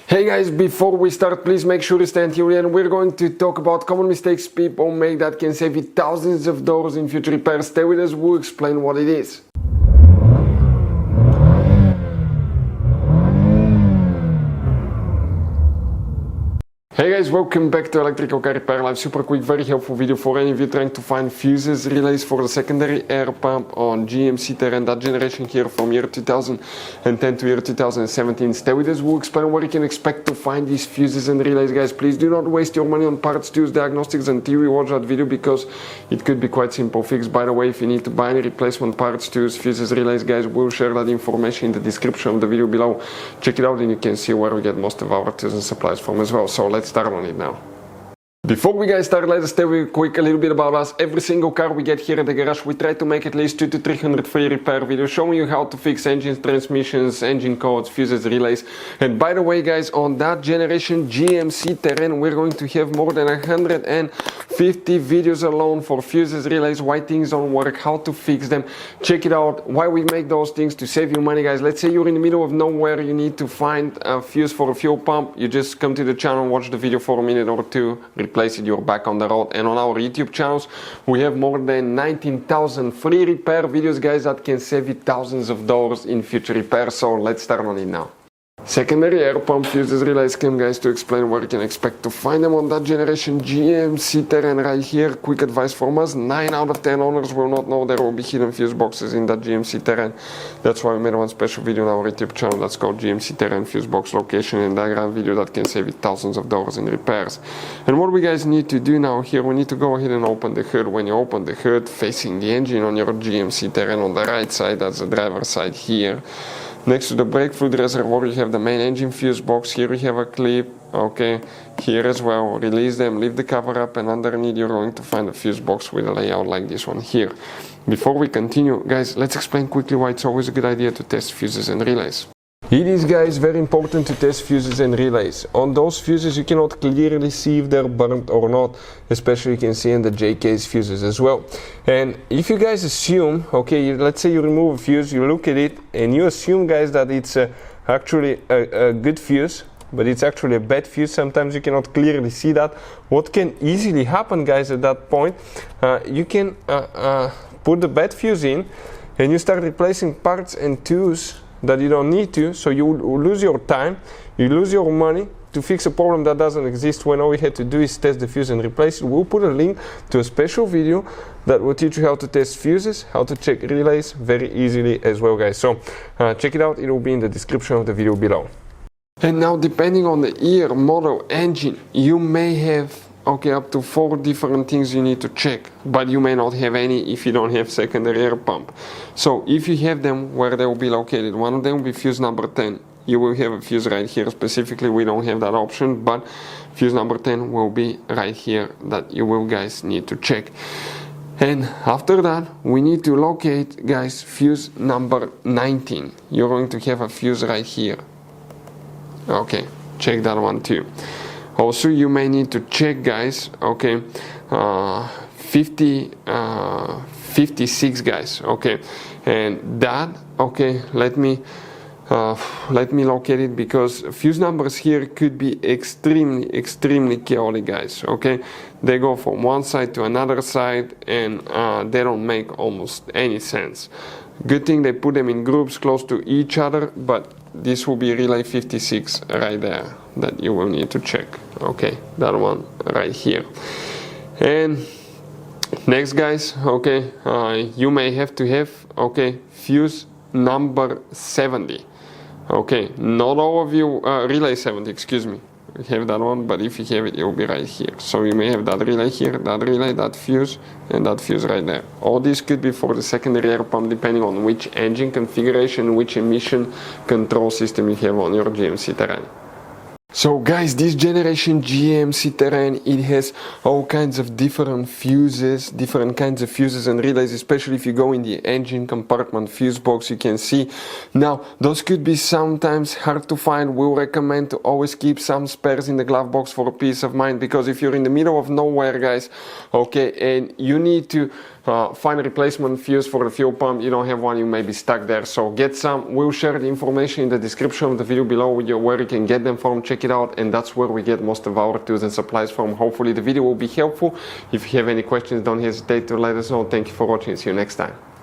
Hey guys, before we start, please make sure to stay until the end. We're going to talk about common mistakes people make that can save you thousands of dollars in future repairs. Stay with us, we'll explain what it is. Hey guys, welcome back to Electrical Car Repair Live. Super quick, very helpful video for any of you trying to find fuses relays for the secondary air pump on GMC Terrain, that generation here from year 2010 to year 2017. Stay with us, we'll explain what you can expect to find these fuses and relays. Guys, please do not waste your money on parts, tools, diagnostics until you watch that video, because it could be quite simple fix. By the way, if you need to buy any replacement parts, tools, fuses, relays, guys, we'll share that information in the description of the video below. Check it out and you can see where we get most of our tools and supplies from as well. So let's start on it now. Before we guys start, let us tell you quick a little bit about us. Every single car we get here at the garage, we try to make at least 200 to 300 free repair videos showing you how to fix engines, transmissions, engine codes, fuses, relays. And by the way guys, on that generation GMC Terrain, we're going to have more than 150 videos alone for fuses, relays, why things don't work, how to fix them. Check it out, why we make those things to save you money, guys. Let's say you're in the middle of nowhere, you need to find a fuse for a fuel pump. You just come to the channel, watch the video for a minute or two, replace it, you're back on the road. And on our YouTube channels, we have more than 19,000 free repair videos, guys, that can save you thousands of dollars in future repairs. So let's start on it now. Secondary air pump fuses, relays came, guys, to explain where you can expect to find them on that generation GMC Terrain right here. Quick advice from us, 9 out of 10 owners will not know there will be hidden fuse boxes in that GMC Terrain. That's why we made one special video on our YouTube channel that's called GMC Terrain Fuse Box Location and Diagram video that can save you thousands of dollars in repairs. And what we guys need to do now here, we need to go ahead and open the hood. When you open the hood facing the engine on your GMC Terrain on the right side, that's the driver's side here. Next to the brake fluid reservoir, you have the main engine fuse box. Here you have a clip, okay, here as well. Release them, leave the cover up, and underneath you're going to find a fuse box with a layout like this one here. Before we continue, guys, let's explain quickly why it's always a good idea to test fuses and relays. It is, guys, very important to test fuses and relays. On those fuses you cannot clearly see if they're burnt or not, especially you can see in the J-case fuses as well. And if you guys assume, okay, let's say you remove a fuse, you look at it and you assume, guys, that it's actually a good fuse, but it's actually a bad fuse. Sometimes you cannot clearly see that. What can easily happen, guys, at that point, you can put the bad fuse in and you start replacing parts and tools that you don't need to, so you lose your time, you lose your money to fix a problem that doesn't exist, when all we had to do is test the fuse and replace it. We'll put a link to a special video that will teach you how to test fuses, how to check relays very easily as well, guys. So check it out, it will be in the description of the video below. And now, depending on the year, model, engine, you may have up to 4 different things you need to check, but you may not have any if you don't have secondary air pump. So if you have them, where they will be located, one of them will be fuse number 10. You will have a fuse right here. Specifically, we don't have that option, but fuse number 10 will be right here that you will, guys, need to check. And after that, we need to locate, guys, fuse number 19. You're going to have a fuse right here. Okay, check that one too. Also, you may need to check, guys, okay, 56, guys, okay, and that, okay, let me locate it, because fuse numbers here could be extremely chaotic, guys, okay. They go from one side to another side, and they don't make almost any sense. Good thing they put them in groups close to each other, but this will be relay 56 right there that you will need to check. Okay, that one right here. And next, guys, okay, you may have to have, okay, fuse number 70. Okay, not all of you, relay 70, excuse me, have that one, but if you have it, it will be right here. So you may have that relay here, that relay, that fuse, and that fuse right there. All this could be for the secondary air pump, depending on which engine configuration, which emission control system you have on your GMC Terrain. So guys, this generation GMC Terrain, it has all kinds of different fuses, different kinds of fuses and relays, especially if you go in the engine compartment fuse box, you can see. Now, those could be sometimes hard to find. We'll recommend to always keep some spares in the glove box for peace of mind, because if you're in the middle of nowhere, guys, okay, and you need to find a replacement fuse for the fuel pump. You don't have one, you may be stuck there, so get some. We'll share the information in the description of the video below where you can get them from. Check it out, and that's where we get most of our tools and supplies from. Hopefully the video will be helpful. If you have any questions, don't hesitate to let us know. Thank you for watching. See you next time.